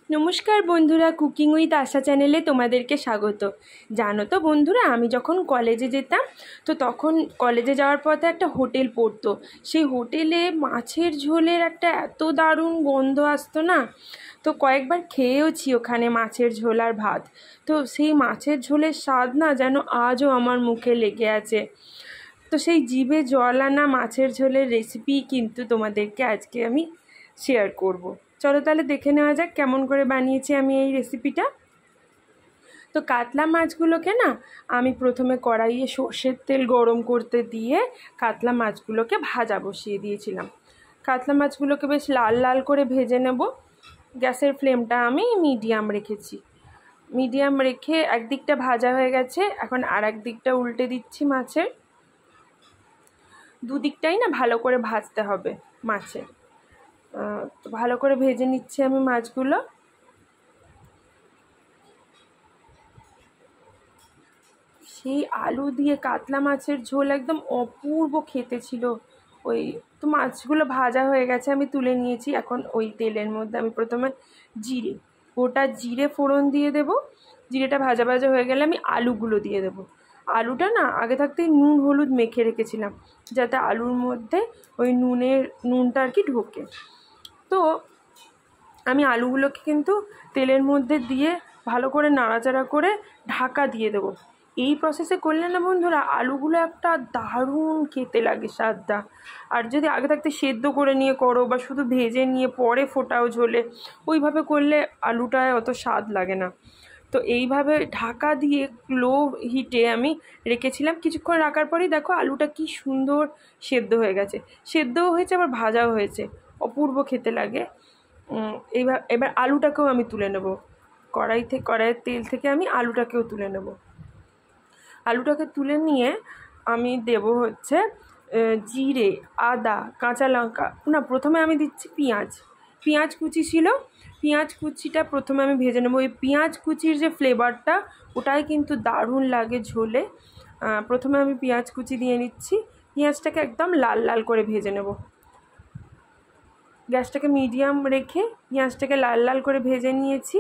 নমস্কার বন্ধুরা, cooking with আশা চ্যানেলে তোমাদেরকে স্বাগত। জানো তো বন্ধুরা, আমি যখন কলেজে যেতাম তো তখন কলেজে যাওয়ার পথে একটা হোটেল পড়তো। সেই হোটেলে মাছের ঝোলের একটা এত দারুণ গন্ধ আসতো না, তো কয়েকবার খেয়েওছি ওখানে মাছের ঝোল আর ভাত। তো সেই মাছের ঝোলের স্বাদ না যেন আজও আমার মুখে লেগে আছে। তো সেই জিভে জল আনা মাছের ঝোলের রেসিপি কিন্তু তোমাদেরকে আজকে আমি শেয়ার করব। চলো তাহলে দেখে নেওয়া যাক কেমন করে বানিয়েছি আমি এই রেসিপিটা। তো কাতলা মাছগুলোকে না আমি প্রথমে কড়াইয়ে সর্ষের তেল গরম করতে দিয়ে কাতলা মাছগুলোকে ভাজা বসিয়ে দিয়েছিলাম। কাতলা মাছগুলোকে বেশ লাল লাল করে ভেজে নেব। গ্যাসের ফ্লেমটা আমি মিডিয়াম রেখেছি। মিডিয়াম রেখে একদিকটা ভাজা হয়ে গেছে, এখন আর এক দিকটা উল্টে দিচ্ছি মাছের। দুদিকটাই না ভালো করে ভাজতে হবে মাছের। তো ভালো করে ভেজে নিচ্ছি আমি মাছগুলো। সেই আলু দিয়ে কাতলা মাছের ঝোল একদম অপূর্ব খেতে ছিল। ওই তো মাছগুলো ভাজা হয়ে গেছে, আমি তুলে নিয়েছি। এখন ওই তেলের মধ্যে আমি প্রথমে গোটা জিরে ফোড়ন দিয়ে দেব। জিরেটা ভাজা ভাজা হয়ে গেলে আমি আলুগুলো দিয়ে দেব। আলুটা না আগে থাকতেই নুন হলুদ মেখে রেখেছিলাম, যাতে আলুর মধ্যে ওই নুনটা আর কি ঢোকে। তো আমি আলুগুলোকে কিন্তু তেলের মধ্যে দিয়ে ভালো করে নাড়াচাড়া করে ঢাকা দিয়ে দেবো। এই প্রসেসে করলে না বন্ধুরা আলুগুলো একটা দারুণ খেতে লাগে স্বাদটা। আর যদি আগে থাকতে সেদ্ধ করে নিয়ে করো বা শুধু ভেজে নিয়ে পরে ফোটাও ঝোলে, ওইভাবে করলে আলুটায় অত স্বাদ লাগে না। তো এইভাবে ঢাকা দিয়ে লো হিটে আমি রেখেছিলাম। কিছুক্ষণ রাখার পরেই দেখো আলুটা কি সুন্দর সেদ্ধ হয়ে গেছে, সেদ্ধও হয়েছে আবার ভাজাও হয়েছে, অপূর্ব খেতে লাগে। এবার আলুটাকেও আমি তুলে নেব কড়াইয়ের তেল থেকে আমি আলুটাকেও তুলে নেব। আলুটাকে তুলে নিয়ে আমি দেব হচ্ছে জিরে, আদা, কাঁচা লঙ্কা, না প্রথমে আমি দিচ্ছি পেঁয়াজ কুচি ছিল। পেঁয়াজ কুচিটা প্রথমে আমি ভেজে নেব। ওই পেঁয়াজ কুচির যে ফ্লেভারটা ওটাই কিন্তু দারুণ লাগে ঝোলে। প্রথমে আমি পেঁয়াজ কুচি দিয়ে নিচ্ছি। পেঁয়াজটাকে একদম লাল লাল করে ভেজে নেব। গ্যাসটাকে মিডিয়াম রেখে পেঁয়াজটাকে লাল লাল করে ভেজে নিয়েছি।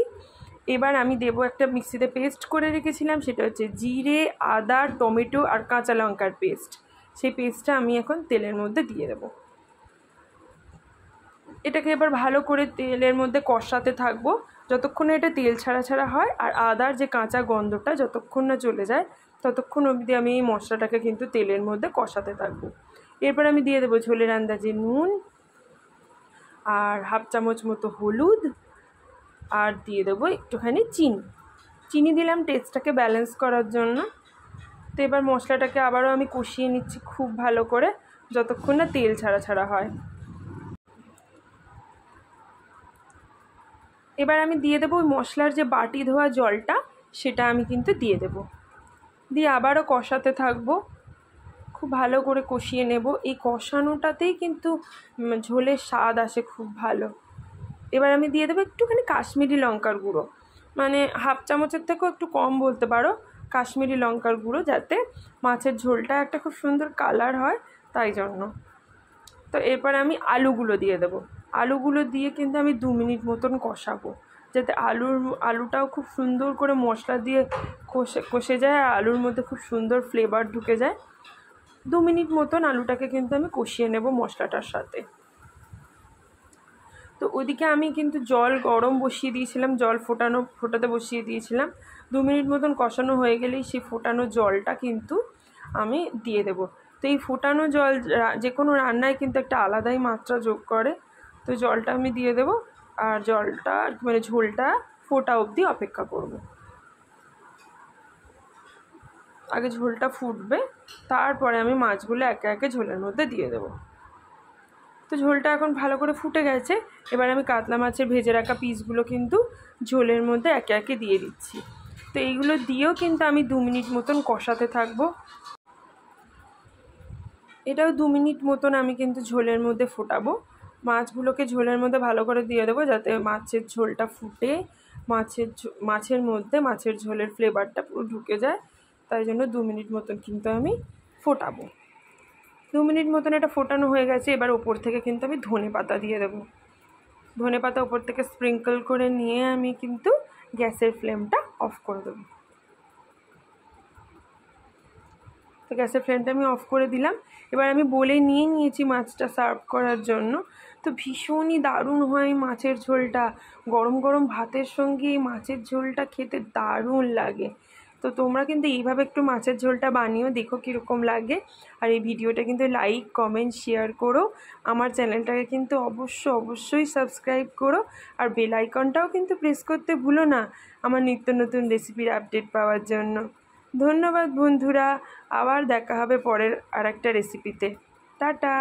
এবার আমি দেবো একটা মিক্সিতে পেস্ট করে রেখেছিলাম, সেটা হচ্ছে জিরে, আদা, টমেটো আর কাঁচা লঙ্কার পেস্ট। সেই পেস্টটা আমি এখন তেলের মধ্যে দিয়ে দেবো। এটাকে এবার ভালো করে তেলের মধ্যে কষাতে থাকবো যতক্ষণ না এটা তেল ছাড়া ছাড়া হয়, আর আদার যে কাঁচা গন্ধটা যতক্ষণ না চলে যায় ততক্ষণ অবধি আমি এই মশলাটাকে কিন্তু তেলের মধ্যে কষাতে থাকবো। এরপর আমি দিয়ে দেবো ঝোলের আন্দাজে নুন আর হাফ চামচ মতো হলুদ, আর দিয়ে দেবো একটুখানি চিনি দিলাম টেস্টটাকে ব্যালেন্স করার জন্য। তো এবার মশলাটাকে আবারও আমি কষিয়ে নিচ্ছি খুব ভালো করে যতক্ষণ না তেল ছাড়া ছাড়া হয়। এবার আমি দিয়ে দেবো ওই মশলার যে বাটি ধোয়া জলটা, সেটা আমি কিন্তু দিয়ে দেবো। দিয়ে আবারও কষাতে থাকবো, খুব ভালো করে কষিয়ে নেব। এই কষানোটাতেই কিন্তু ঝোলের স্বাদ আসে খুব ভালো। এবার আমি দিয়ে দেবো একটুখানি কাশ্মীরি লঙ্কার গুঁড়ো, মানে হাফ চামচের থেকেও একটু কম বলতে পারো, কাশ্মীরি লঙ্কার গুঁড়ো, যাতে মাছের ঝোলটা একটা খুব সুন্দর কালার হয়, তাই জন্য। তো এরপর আমি আলুগুলো দিয়ে দেবো। আলুগুলো দিয়ে কিন্তু আমি 2 মিনিট মতন কষাবো, যাতে আলুটাও খুব সুন্দর করে মশলা দিয়ে কষে যায় আর আলুর মধ্যে খুব সুন্দর ফ্লেভার ঢুকে যায়। 2 মিনিট মতন আলুটাকে কিন্তু আমি কষিয়ে নেব মশলাটার সাথে। তো ওইদিকে আমি কিন্তু জল গরম বসিয়ে দিয়েছিলাম, জল ফোটাতে বসিয়ে দিয়েছিলাম। 2 মিনিট মতন কষানো হয়ে গেলেই সেই ফোটানো জলটা কিন্তু আমি দিয়ে দেব। তো এই ফোটানো জল যে কোনো রান্নায় কিন্তু একটা আলাদাই মাত্রা যোগ করে। তো জলটা আমি দিয়ে দেব, আর জলটা মানে ঝোলটা ফোটা অবধি অপেক্ষা করব। আগে ঝোলটা ফুটবে, তারপরে আমি মাছগুলো একে একে ঝোলের মধ্যে দিয়ে দেবো। তো ঝোলটা এখন ভালো করে ফুটে গেছে। এবার আমি কাতলা মাছের ভেজে রাখা পিসগুলো কিন্তু ঝোলের মধ্যে একে একে দিয়ে দিচ্ছি। তো এইগুলো দিয়েও কিন্তু আমি 2 মিনিট মতন কষাতে থাকবো। এটাও 2 মিনিট মতন আমি কিন্তু ঝোলের মধ্যে ফোটাবো। মাছগুলোকে ঝোলের মধ্যে ভালো করে দিয়ে দেবো, যাতে মাছের ঝোলটা ফুটে মাছের মধ্যে মাছের ঝোলের ফ্লেভারটা পুরো ঢুকে যায়। তাই জন্য 2 মিনিট মতন কিন্তু আমি ফোটাবো। 2 মিনিট মতন এটা ফোটানো হয়ে গেছে। এবার ওপর থেকে কিন্তু আমি ধনে পাতা দিয়ে দেবো। ধনেপাতা ওপর থেকে স্প্রিঙ্কল করে নিয়ে আমি কিন্তু গ্যাসের ফ্লেমটা অফ করে দেবো। তো গ্যাসের ফ্লেমটা আমি অফ করে দিলাম। এবার আমি বলে নিয়েছি মাছটা সার্ভ করার জন্য। তো ভীষণই দারুণ হয় মাছের ঝোলটা, গরম গরম ভাতের সঙ্গে এই মাছের ঝোলটা খেতে দারুণ লাগে। তো তোমরা কিন্তু এইভাবে একটু মাছের ঝোলটা বানিও, দেখো কীরকম লাগে। আর এই ভিডিওটা কিন্তু লাইক কমেন্ট শেয়ার করো, আমার চ্যানেলটাকে কিন্তু অবশ্যই সাবস্ক্রাইব করো, আর বেল আইকনটাও কিন্তু প্রেস করতে ভুলো না আমার নিত্য নতুন রেসিপির আপডেট পাওয়ার জন্য। ধন্যবাদ বন্ধুরা, আবার দেখা হবে পরের আরেকটা রেসিপিতে। টাটা।